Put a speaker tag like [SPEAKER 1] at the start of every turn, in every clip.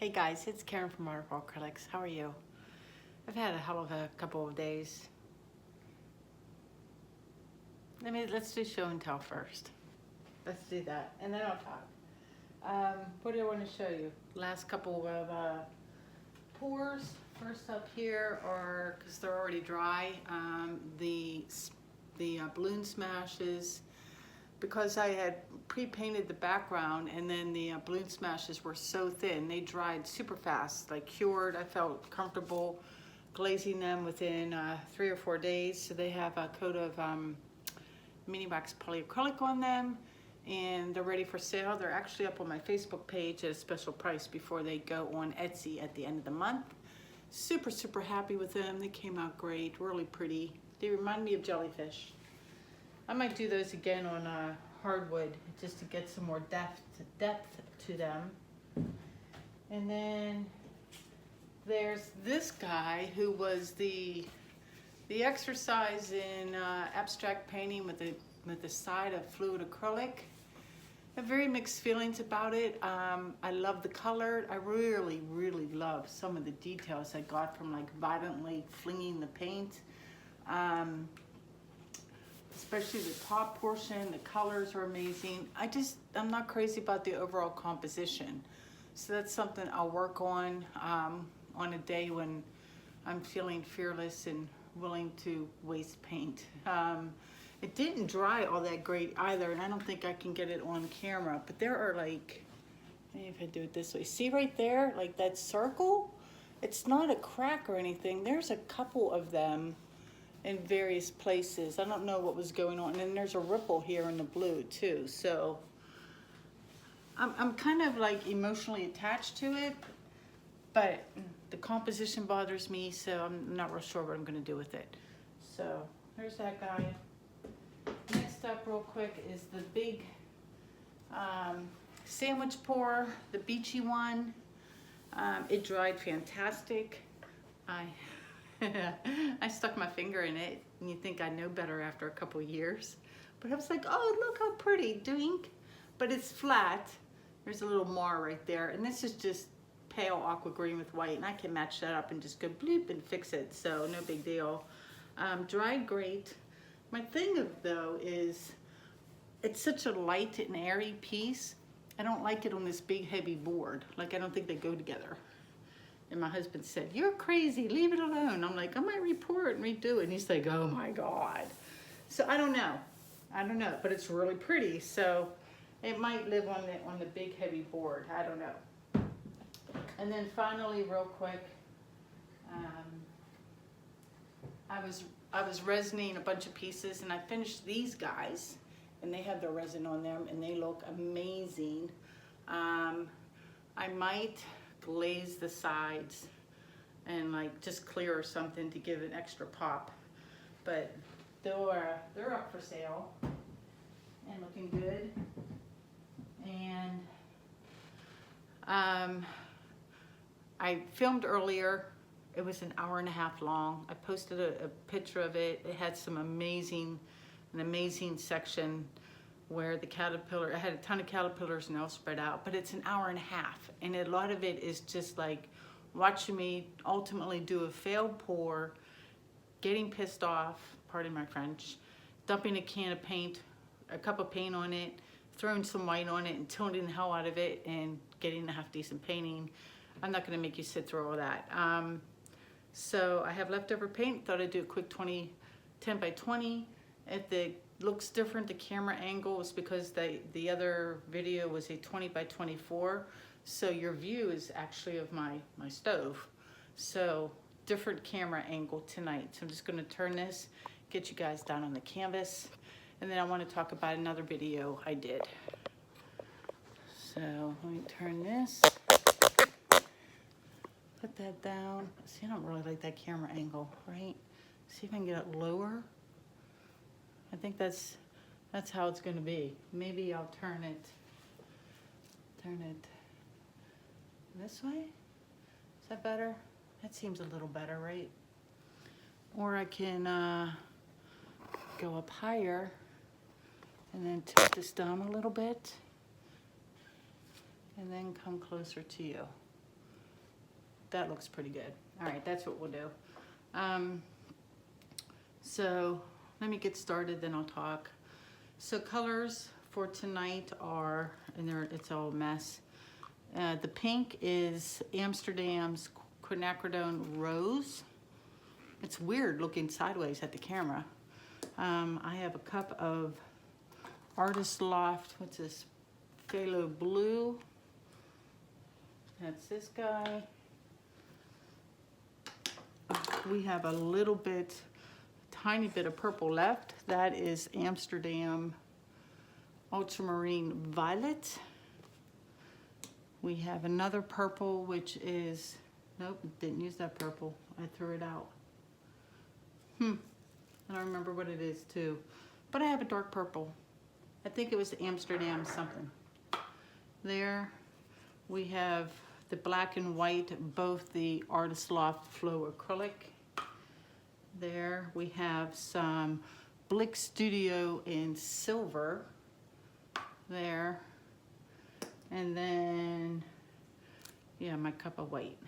[SPEAKER 1] Hey guys, it's Karen from Waterfall Acrylics. How are you? I've had a hell of a couple of days. Let's do show and tell first. Let's do that, and then I'll talk. What do I want to show you? Last couple of pours. First up here are, because they're already dry, the balloon smashes. Because I had pre-painted the background and then the balloon smashes were so thin, they dried super fast, like cured. I felt comfortable glazing them within 3 or 4 days. So they have a coat of mini wax polyacrylic on them and they're ready for sale. They're actually up on my Facebook page at a special price before they go on Etsy at the end of the month. Super happy with them. They came out great, really pretty. They remind me of jellyfish. I might do those again on hardwood just to get some more depth to them. And then there's this guy who was the exercise in abstract painting with the side of fluid acrylic. I have very mixed feelings about it. I love the color. I really love some of the details I got from like violently flinging the paint. Especially the top portion, the colors are amazing. I'm not crazy about the overall composition. So that's something I'll work on a day when I'm feeling fearless and willing to waste paint. It didn't dry all that great either, and I don't think I can get it on camera, but there are like, maybe if I do it this way, see right there, like that circle? It's not a crack or anything. There's a couple of them in various places. I don't know what was going on. And then there's a ripple here in the blue too. So I'm kind of like emotionally attached to it, but the composition bothers me, so I'm not real sure what I'm gonna do with it. So there's that guy. Next up real quick is the big sandwich pour, the beachy one. It dried fantastic. I stuck my finger in it, and you think I know better after a couple years. But I was like, oh, look how pretty, doink. But it's flat. There's a little mar right there. And this is just pale aqua green with white. And I can match that up and just go bloop and fix it. So no big deal. Dried great. My thing though is it's such a light and airy piece. I don't like it on this big heavy board. Like I don't think they go together. And my husband said, you're crazy, leave it alone. I'm like, I might report and redo it. And he's like, oh my God. So I don't know, but it's really pretty. So it might live on the big heavy board, I don't know. And then finally, real quick, I was resining a bunch of pieces and I finished these guys and they have their resin on them and they look amazing. I might glaze the sides and like just clear or something to give an extra pop, but they're up for sale and looking good. And I filmed earlier. It was an hour and a half long. I posted a picture of it. It had an amazing section where the caterpillar, I had a ton of caterpillars and they'll spread out, but it's an hour and a half. And a lot of it is just like watching me ultimately do a failed pour, getting pissed off, pardon my French, dumping a can of paint, a cup of paint on it, throwing some white on it and toning the hell out of it and getting a half decent painting. I'm not gonna make you sit through all that. So I have leftover paint, thought I'd do a quick 10 by 20. If the looks different, the camera angle is because the other video was a 20 by 24. So your view is actually of my stove. So different camera angle tonight. So I'm just gonna turn this, get you guys down on the canvas. And then I wanna talk about another video I did. So let me turn this. Put that down. See, I don't really like that camera angle, right? See if I can get it lower. I think that's how it's gonna be. Maybe I'll turn it this way. Is that better? That seems a little better, right? Or I can go up higher and then tilt this down a little bit and then come closer to you. that looks pretty good. All right, that's what we'll do. So let me get started, then I'll talk. So colors for tonight are, and it's all a mess. The pink is Amsterdam's quinacridone Rose. It's weird looking sideways at the camera. I have a cup of Artist Loft, what's this? Phthalo Blue. That's this guy. We have a little bit, tiny bit of purple left. That is Amsterdam Ultramarine Violet. We have another purple, which is, nope, didn't use that purple. I threw it out. I don't remember what it is too. But I have a dark purple. I think it was Amsterdam something. There we have the black and white, both the Artist Loft Flow Acrylic. There we have some Blick Studio in silver. There. And then, yeah, my cup of white.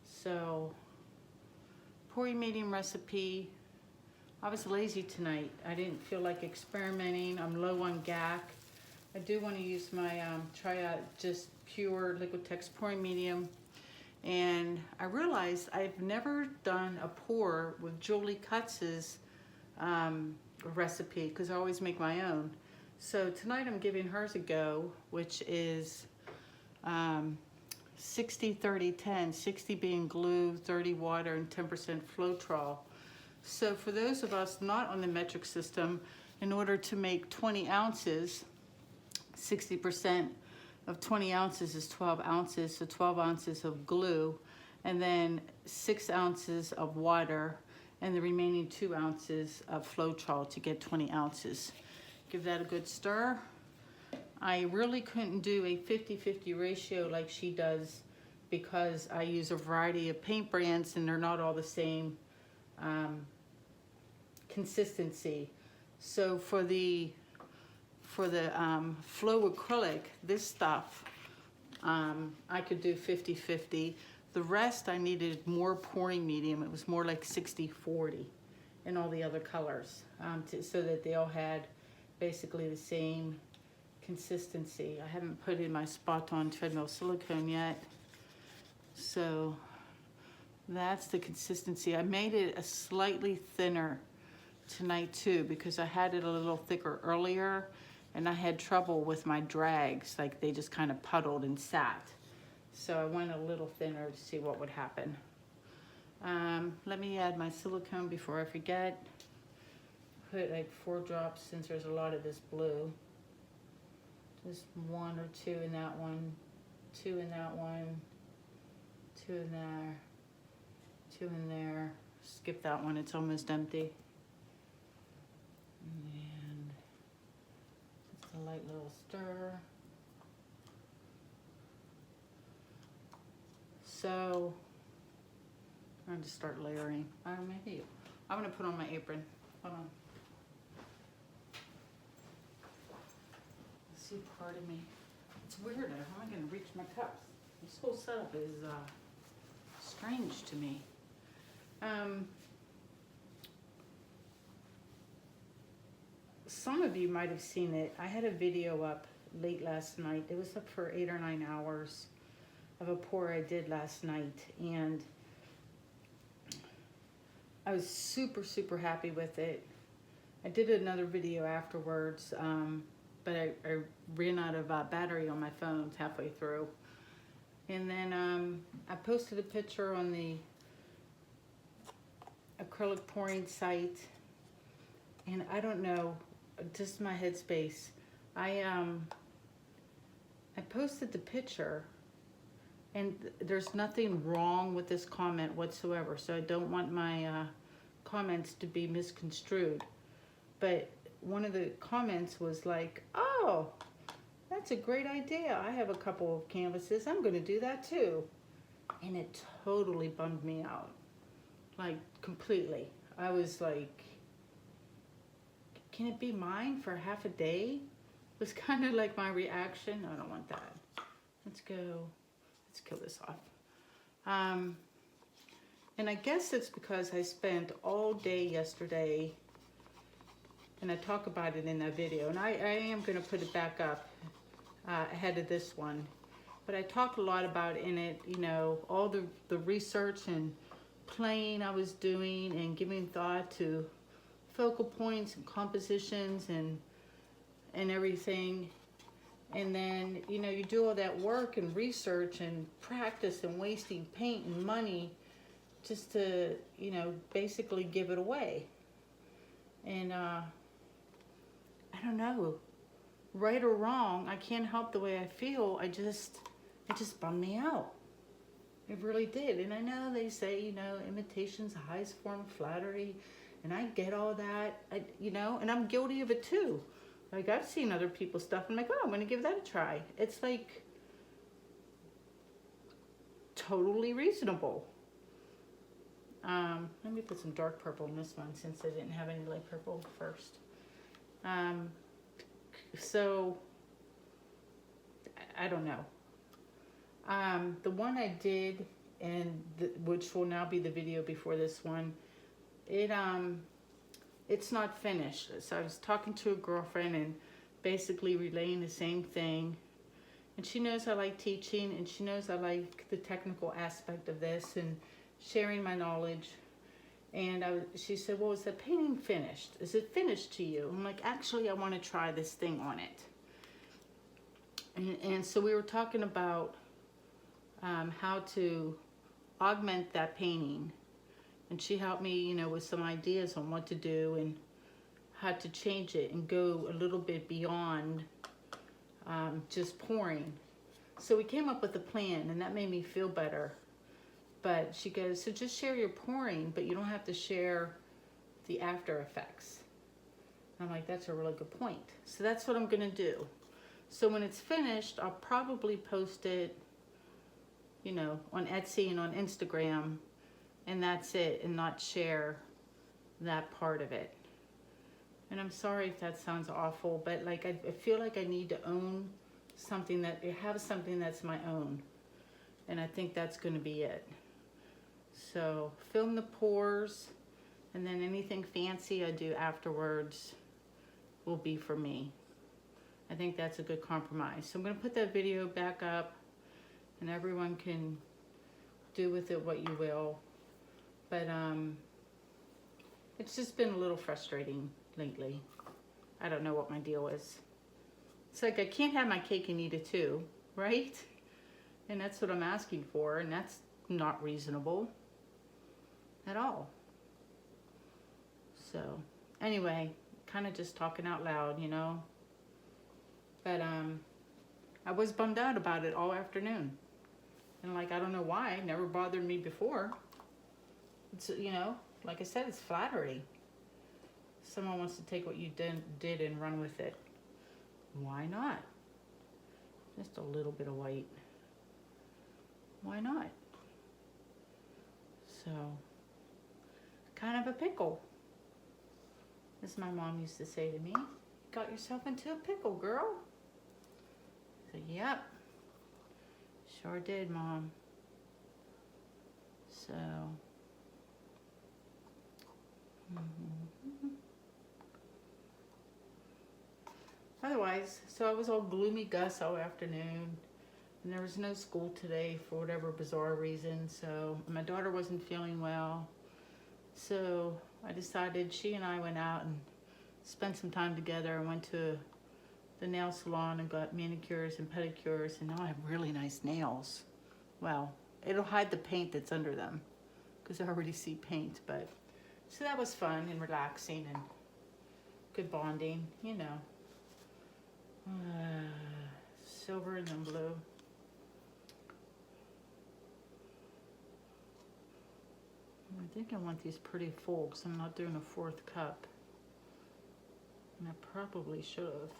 [SPEAKER 1] So, pouring medium recipe. I was lazy tonight. I didn't feel like experimenting. I'm low on GAC. I do want to use my try out just pure Liquitex pouring medium. And I realized I've never done a pour with Julie Kutz's recipe because I always make my own. So tonight I'm giving hers a go, which is 60, 30, 10, 60 being glue, 30 water, and 10% Floetrol. So for those of us not on the metric system, in order to make 20 ounces, 60% of 20 ounces is 12 ounces, so 12 ounces of glue, and then 6 ounces of water, and the remaining 2 ounces of Floetrol to get 20 ounces. Give that a good stir. I really couldn't do a 50-50 ratio like she does because I use a variety of paint brands and they're not all the same consistency. So for the Flow Acrylic, this stuff, I could do 50-50. The rest I needed more pouring medium. It was more like 60-40 in all the other colors so that they all had basically the same consistency. I haven't put in my spot on treadmill silicone yet. So that's the consistency. I made it a slightly thinner tonight too because I had it a little thicker earlier and I had trouble with my drags, like they just kind of puddled and sat. So I went a little thinner to see what would happen. Let me add my silicone before I forget. Put like 4 drops since there's a lot of this blue. Just 1 or 2 in that one, 2 in that one, 2 in there, 2 in there. Skip that one, it's almost empty. And just a light little stir. So I'm going to start layering. Maybe I'm going to put on my apron. Hold on. See, pardon me. It's weird. How am I going to reach my cups? This whole setup is strange to me. Some of you might have seen it. I had a video up late last night. It was up for 8 or 9 hours of a pour I did last night, and I was super happy with it. I did another video afterwards, but I ran out of battery on my phone halfway through. And then I posted a picture on the acrylic pouring site, and I don't know, just my headspace. I posted the picture, and there's nothing wrong with this comment whatsoever, so I don't want my comments to be misconstrued. But one of the comments was like, oh, that's a great idea. I have a couple of canvases. I'm going to do that too. And it totally bummed me out. Like, completely. I was like, can it be mine for half a day? It was kind of like my reaction. I don't want that. Let's go. Let's kill this off. And I guess it's because I spent all day yesterday, and I talk about it in that video, and I am going to put it back up ahead of this one. But I talked a lot about in it, you know, all the research and playing I was doing and giving thought to focal points and compositions and everything. And then, you know, you do all that work and research and practice and wasting paint and money just to, you know, basically give it away. And I don't know, right or wrong, I can't help the way I feel. It just bummed me out. It really did. And I know they say, you know, imitation's the highest form of flattery, and I get all that, you know, and I'm guilty of it too. Like, I've seen other people's stuff, and I'm like, oh, I'm going to give that a try. It's like totally reasonable. Let me put some dark purple in this one since I didn't have any light purple first. So, I don't know. The one I did, and which will now be the video before this one, it's not finished. So I was talking to a girlfriend and basically relaying the same thing. And she knows I like teaching, and she knows I like the technical aspect of this and sharing my knowledge. And she said, well, is the painting finished? Is it finished to you? I'm like, actually, I want to try this thing on it. And so we were talking about how to augment that painting. And she helped me, you know, with some ideas on what to do and how to change it and go a little bit beyond just pouring. So we came up with a plan, and that made me feel better. But she goes, so just share your pouring, but you don't have to share the after effects. I'm like, that's a really good point. So that's what I'm going to do. So when it's finished, I'll probably post it, you know, on Etsy and on Instagram, and that's it, and not share that part of it. And I'm sorry if that sounds awful, but like I feel like I need to own something, have something that's my own. And I think that's going to be it. So film the pours, and then anything fancy I do afterwards will be for me. I think that's a good compromise. So I'm going to put that video back up, and everyone can do with it what you will. But it's just been a little frustrating lately. I don't know what my deal is. It's like I can't have my cake and eat it too, right? And that's what I'm asking for, and that's not reasonable at all. So anyway, kind of just talking out loud, you know. But I was bummed out about it all afternoon. And like, I don't know why, it never bothered me before. It's, you know, like I said, it's flattery. Someone wants to take what you did and run with it. Why not? Just a little bit of white. Why not? So, kind of a pickle. As my mom used to say to me, you got yourself into a pickle, girl. I said, yep. Sure did, Mom. So, otherwise, so I was all gloomy Gus all afternoon, and there was no school today for whatever bizarre reason, so my daughter wasn't feeling well, so I decided she and I went out and spent some time together. I went to the nail salon and got manicures and pedicures, and now I have really nice nails. Well, it'll hide the paint that's under them, because I already see paint, but so that was fun and relaxing and good bonding, you know. Silver and then blue. I think I want these pretty full because I'm not doing a fourth cup. And I probably should have.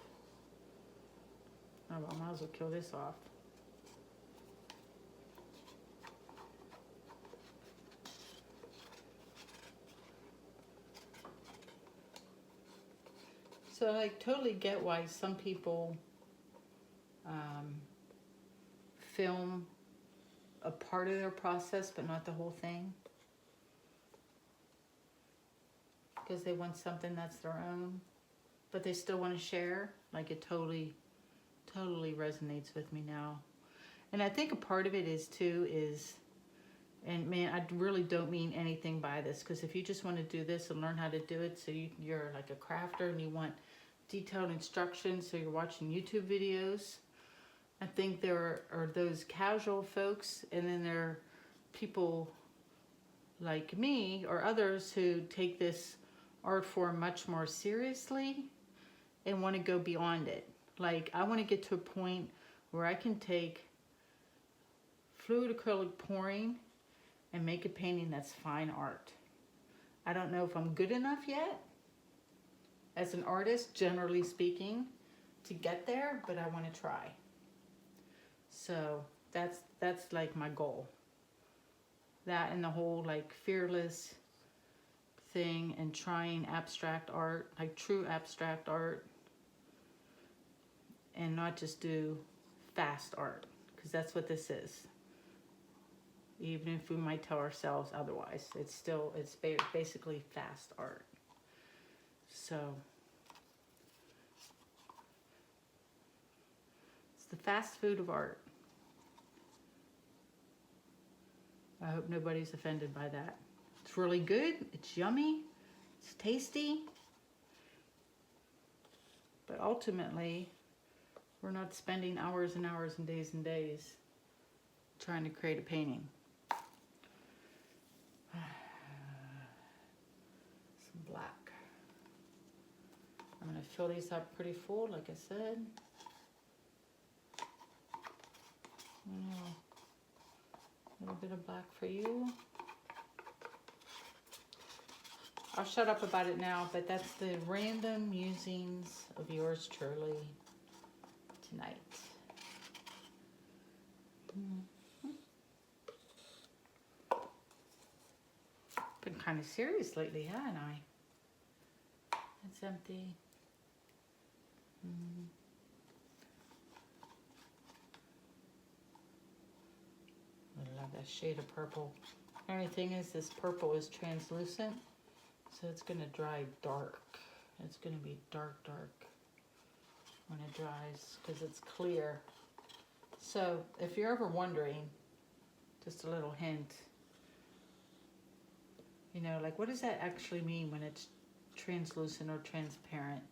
[SPEAKER 1] Oh, well, I might as well kill this off. So I totally get why some people film a part of their process, but not the whole thing. Because they want something that's their own, but they still want to share. Like, it totally resonates with me now. And I think a part of it is too and man, I really don't mean anything by this, because if you just want to do this and learn how to do it, so you're like a crafter and you want detailed instructions, so you're watching YouTube videos. I think there are those casual folks, and then there are people like me or others who take this art form much more seriously and want to go beyond it. Like, I want to get to a point where I can take fluid acrylic pouring and make a painting that's fine art. I don't know if I'm good enough yet as an artist, generally speaking, to get there, but I want to try. So that's like my goal. That and the whole like fearless thing, and trying abstract art, like true abstract art, and not just do fast art, because that's what this is. Even if we might tell ourselves otherwise, it's basically fast art. So it's the fast food of art. I hope nobody's offended by that. It's really good, it's yummy, it's tasty, but ultimately we're not spending hours and hours and days trying to create a painting. Some black. I'm going to fill these up pretty full, like I said. A little bit of black for you. I'll shut up about it now, but that's the random musings of yours truly tonight. Been kind of serious lately, haven't I? It's empty. I love that shade of purple. The only thing is, this purple is translucent, so it's going to dry dark. It's going to be dark when it dries, because it's clear. So if you're ever wondering, just a little hint, you know, like, what does that actually mean when it's translucent or transparent?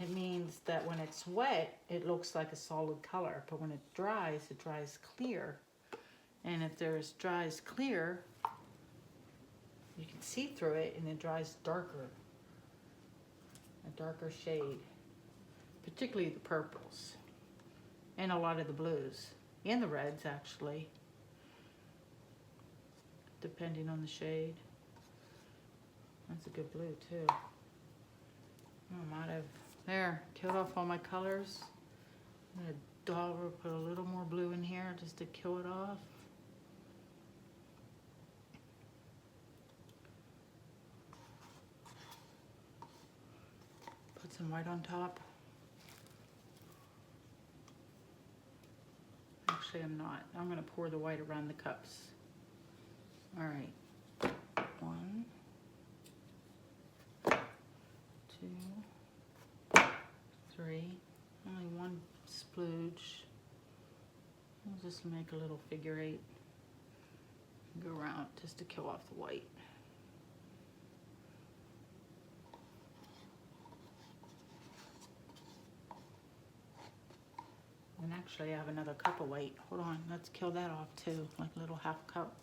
[SPEAKER 1] It means that when it's wet, it looks like a solid color, but when it dries clear. And if there's dries clear, you can see through it, and it dries darker, a darker shade, particularly the purples, and a lot of the blues, and the reds actually, depending on the shade. That's a good blue too. I might have, there, killed off all my colors. I'm gonna put a little more blue in here just to kill it off. Put some white on top. Actually, I'm not. I'm gonna pour the white around the cups. All right, 1, 2, 3, only one splooge. I'll just make a little figure 8, go around just to kill off the white. And actually I have another cup of white. Hold on, let's kill that off too, like a little half cup.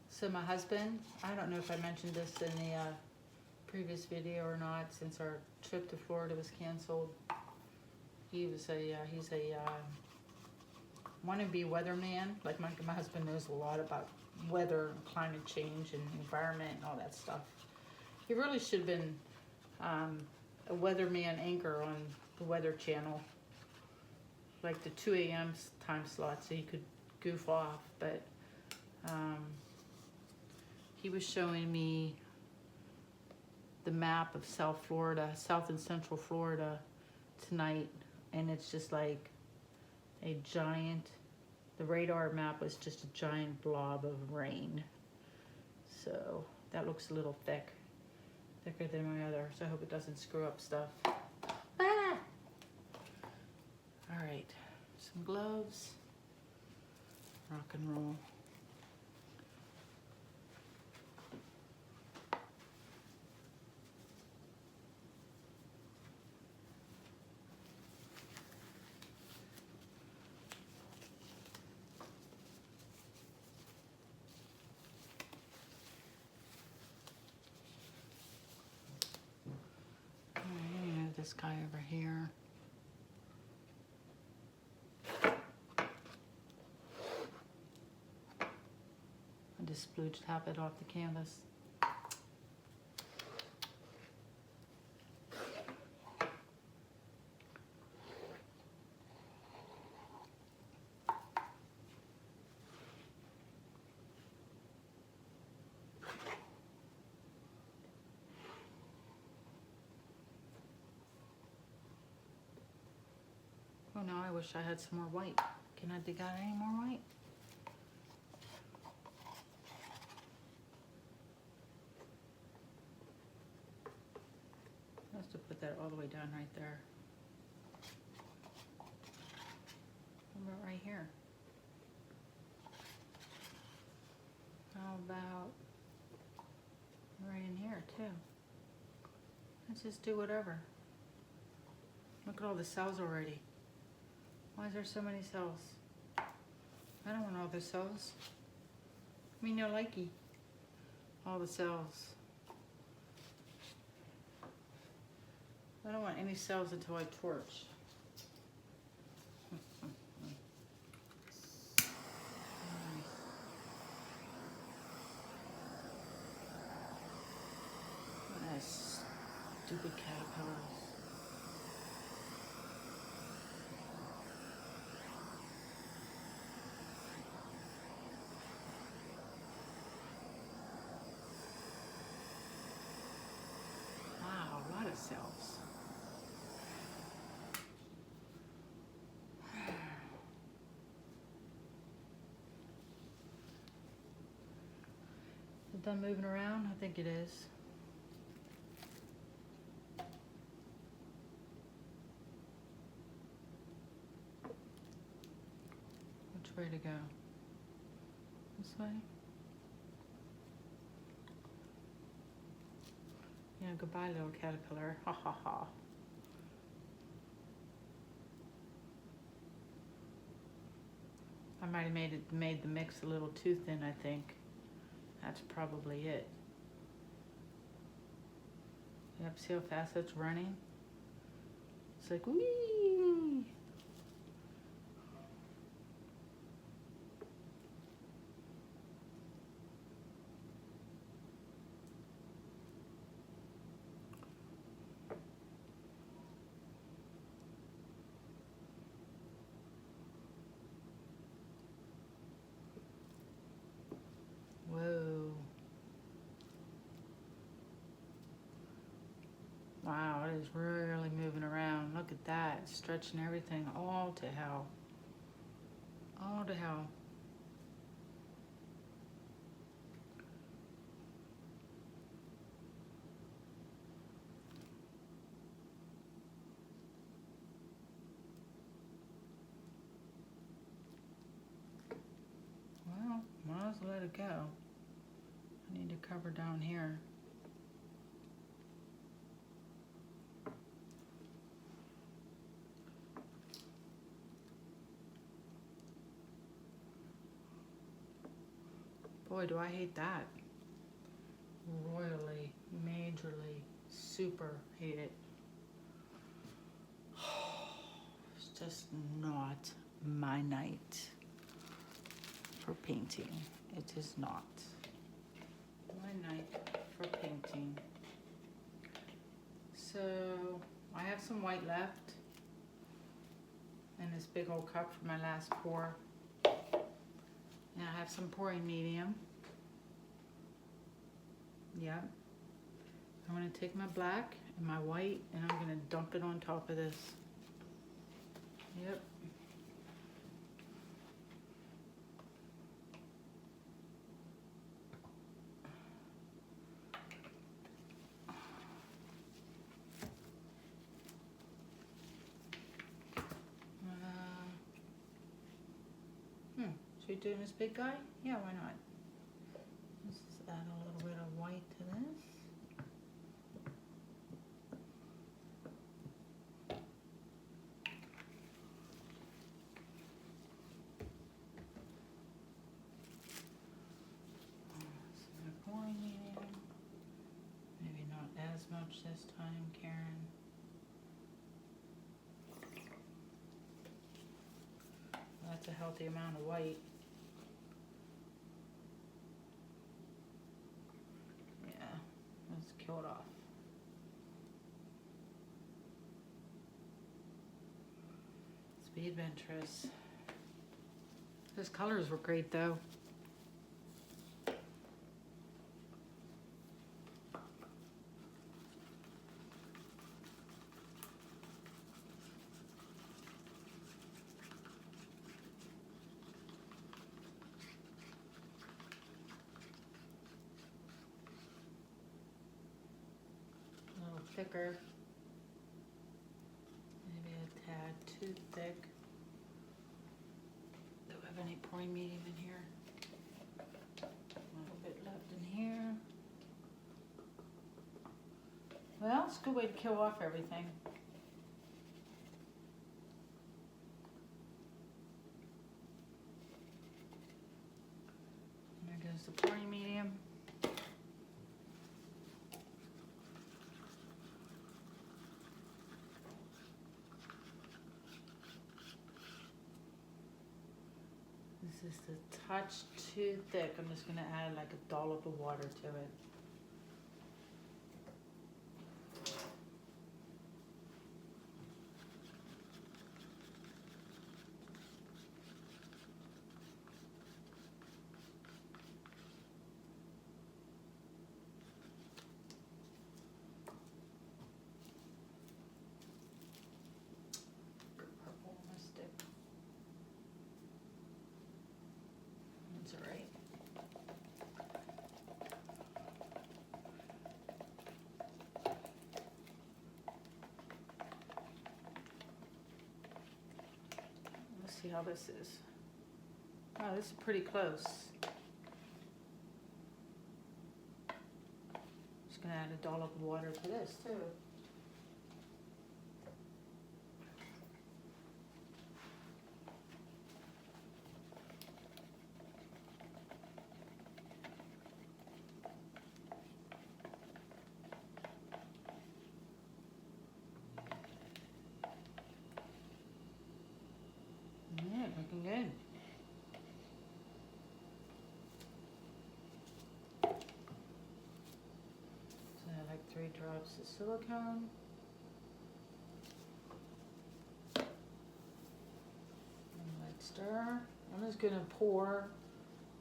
[SPEAKER 1] So my husband, I don't know if I mentioned this in the previous video or not, since our trip to Florida was canceled. He's a wannabe weatherman. Like my husband knows a lot about weather and climate change and environment and all that stuff. He really should have been a weatherman anchor on the Weather Channel, like the 2 a.m. time slot, so he could goof off, but he was showing me the map of South and Central Florida tonight, and it's just like a giant, the radar map was just a giant blob of rain. So that looks a little thicker than my other, so I hope it doesn't screw up stuff. Ah! All right, some gloves, rock and roll. This guy over here. I just splooged half it off the canvas. Oh no, I wish I had some more white. Can I dig out any more white? I have to put that all the way down right there. What about right here? How about right in here too? Let's just do whatever. Look at all the cells already. Why is there so many cells? I don't want all the cells. I mean, no likey. All the cells. I don't want any cells until I torch. Nice. Stupid caterpillars. Cells. Is it done moving around? I think it is. Which way to go? This way? Yeah, goodbye, little caterpillar. Ha ha ha. I might have made the mix a little too thin, I think. That's probably it. Yep, see how fast it's running? It's like, whee! Whoa. Wow, it is really moving around. Look at that. It's stretching everything all to hell. All to hell. Well, might as well let it go. I need to cover down here. Boy, do I hate that. Royally, majorly, super hate it. It's just not my night for painting. It is not my night for painting. So I have some white left in this big old cup for my last pour. And I have some pouring medium. Yep. I'm going to take my black and my white and I'm going to dump it on top of this. Yep. Should we do this big guy? Yeah, why not? Let's just add a little bit of white to this. Some pouring medium. Maybe not as much this time, Karen. That's a healthy amount of white. Let's kill it off. Let's be adventurous. Those colors were great though. Thicker, maybe a tad too thick. Do we have any pouring medium in here? A little bit left in here. Well, it's a good way to kill off everything. There goes the pouring medium. This is the touch too thick. I'm just going to add like a dollop of water to it. Purple on my stick. That's all right. Let's see how this is. Oh, this is pretty close. Just gonna add a dollop of water to this too. Yeah, looking good. So I like 3 drops of silicone. And light stir. I'm just gonna pour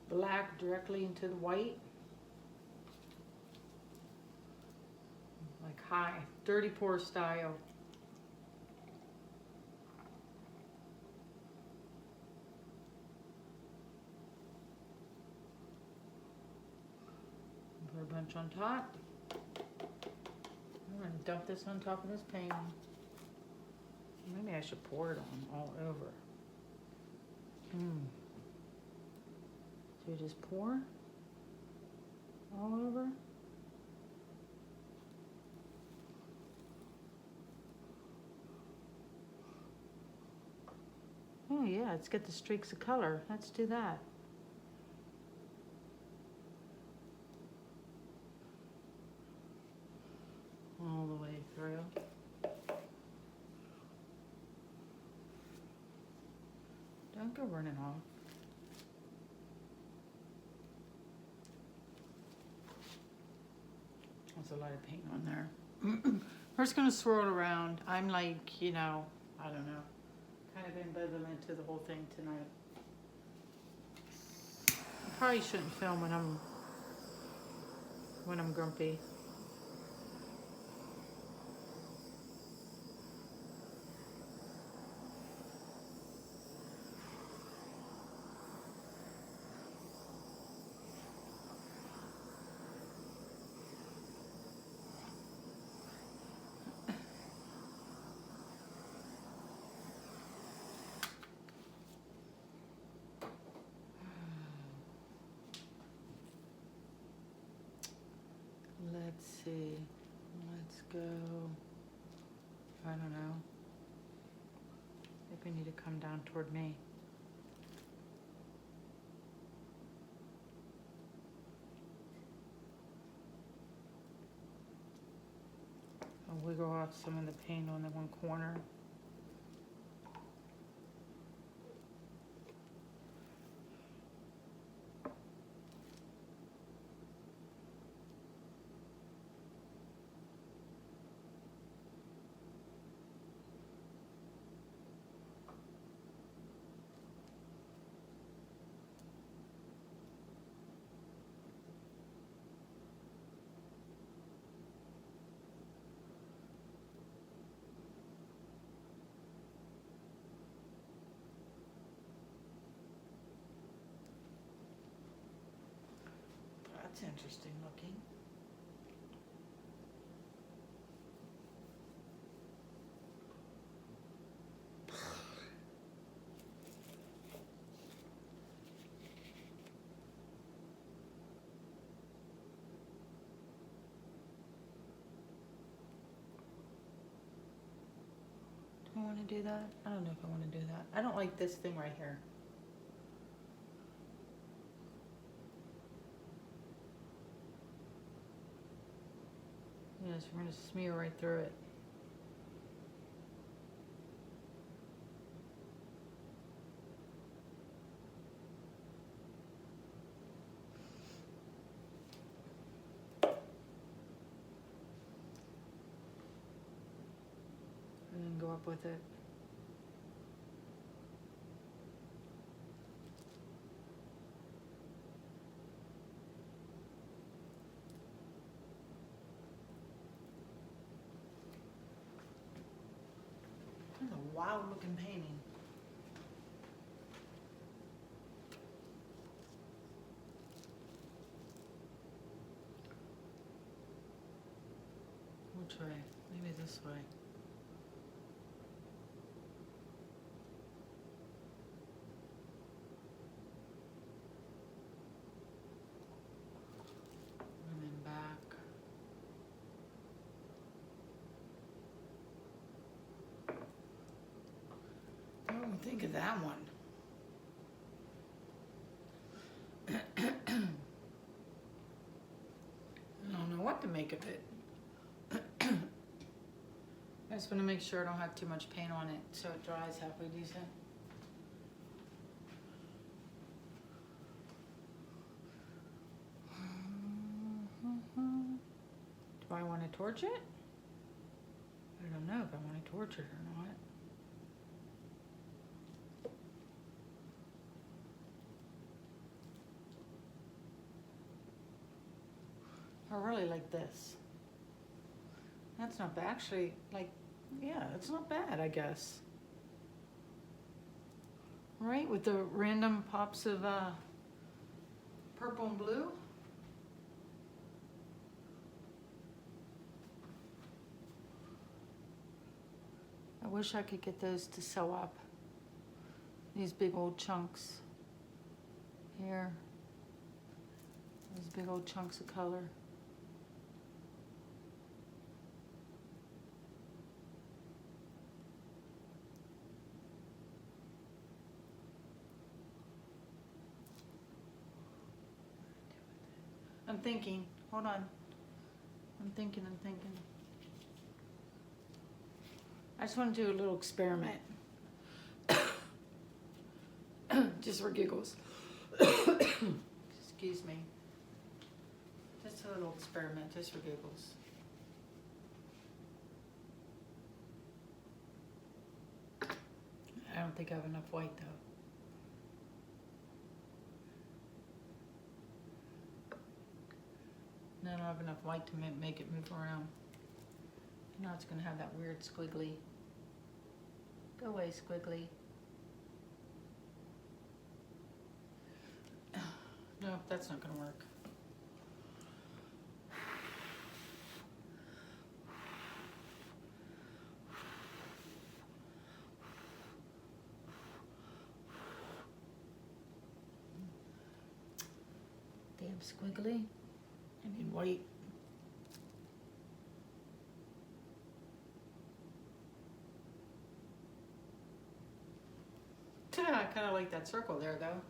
[SPEAKER 1] black directly into the white. Like high, dirty pour style. Put a bunch on top. I'm going to dump this on top of this painting. Maybe I should pour it on all over. So you just pour all over. Oh yeah, let's get the streaks of color. Let's do that. All the way through. Don't go running off. There's a lot of paint on there. We're just gonna swirl it around. I'm like, you know, I don't know, kind of ambivalent to the whole thing tonight. probably shouldn't film when I'm grumpy. Let's see. Let's go. I don't know. I think we need to come down toward me. I'll wiggle off some of the paint on the one corner. That's interesting looking. Do I want to do that? I don't know if I want to do that. I don't like this thing right here. Yes, we're going to smear right through it. And then go up with it. That's a wild looking painting. Which way? Maybe this way. And then back. I don't think of that one. I don't know what to make of it. I just want to make sure I don't have too much paint on it so it dries halfway decent. Do I want to torch it? I don't know if I want to torch it or not. I really like this. That's not bad. Actually, like, yeah, it's not bad, I guess. Right, with the random pops of purple and blue. I wish I could get those to sew up. These big old chunks here. These big old chunks of color. I'm thinking, hold on. I'm thinking. I just want to do a little experiment. Just for giggles. Excuse me. Just a little experiment, just for giggles. I don't think I have enough white though. have enough light to make it move around. Now it's gonna have that weird squiggly. Go away, squiggly. No, that's not gonna work. Damn squiggly. I need white. I kind of like that circle there, though.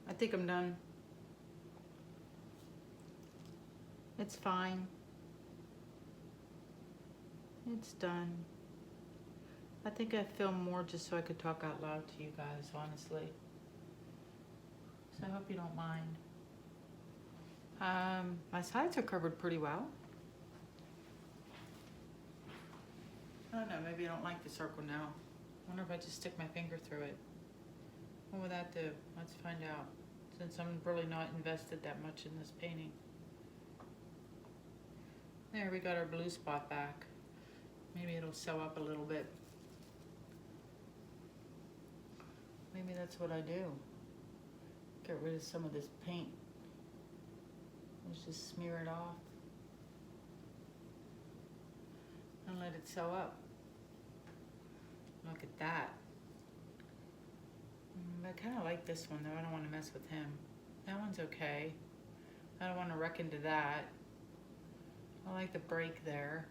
[SPEAKER 1] I think I'm done. It's fine. It's done. I think I filmed more just so I could talk out loud to you guys, honestly. So I hope you don't mind. My sides are covered pretty well. I don't know, maybe I don't like the circle now. I wonder if I just stick my finger through it. What would that do? Let's find out. Since I'm really not invested that much in this painting. There, we got our blue spot back. Maybe it'll sew up a little bit. Maybe that's what I do. Get rid of some of this paint. Let's just smear it off. And let it sew up. Look at that. I kind of like this one though. I don't want to mess with him. That one's okay. I don't want to wreck into that. I like the break there.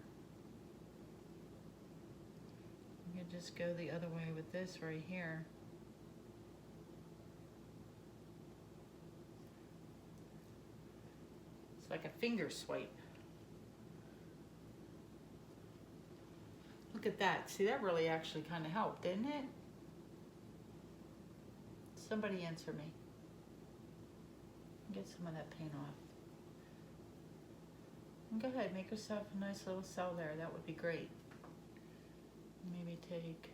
[SPEAKER 1] You can just go the other way with this right here. It's like a finger swipe. Look at that. See, that really actually kind of helped, didn't it? Somebody answer me. Get some of that paint off. And go ahead, make yourself a nice little cell there. That would be great. Maybe take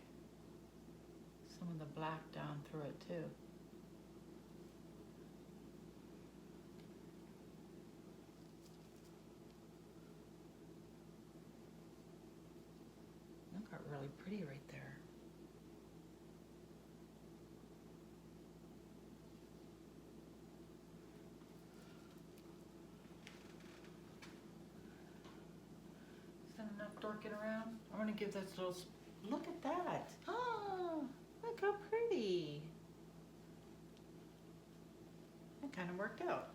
[SPEAKER 1] some of the black down through it too. That got really pretty right there. Is that enough dorking around? I want to give this little, look at that. Oh, look how pretty. That kind of worked out.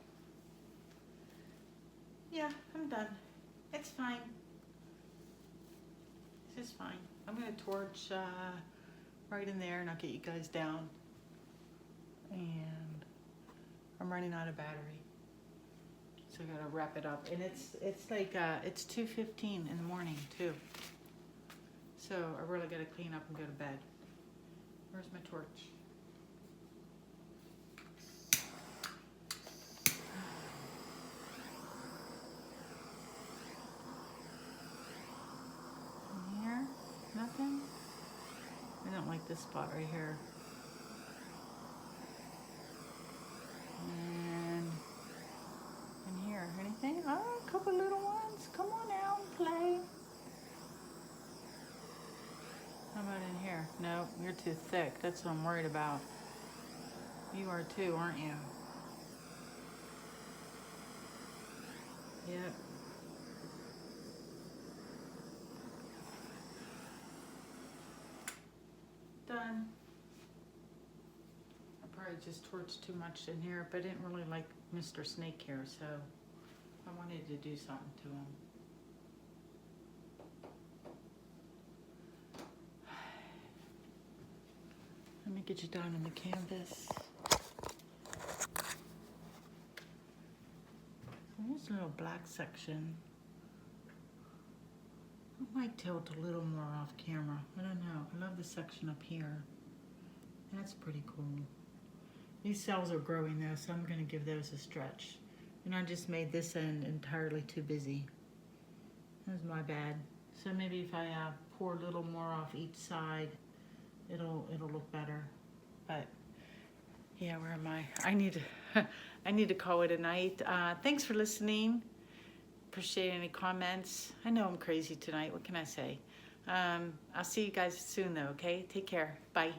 [SPEAKER 1] Yeah, I'm done. It's fine. This is fine. I'm going to torch right in there and I'll get you guys down. And I'm running out of battery. So I gotta wrap it up. And it's like, it's 2:15 in the morning too. So I really gotta clean up and go to bed. Where's my torch? In here? Nothing? I don't like this spot right here. And in here, anything? Oh, a couple little ones. Come on out and play. How about in here? No, you're too thick. That's what I'm worried about. You are too, aren't you? Yep. Done. I probably just torched too much in here, but I didn't really like Mr. Snake here, so I wanted to do something to him. Let me get you down on the canvas. Here's a little black section. I might tilt a little more off camera. I don't know. I love the section up here. That's pretty cool. These cells are growing though, so I'm going to give those a stretch. And I just made this end entirely too busy. That was my bad. So maybe if I pour a little more off each side, it'll look better. But Yeah, where am I? I need to call it a night. Thanks for listening. Appreciate any comments. I know I'm crazy tonight. What can I say? I'll see you guys soon though, okay? Take care. Bye.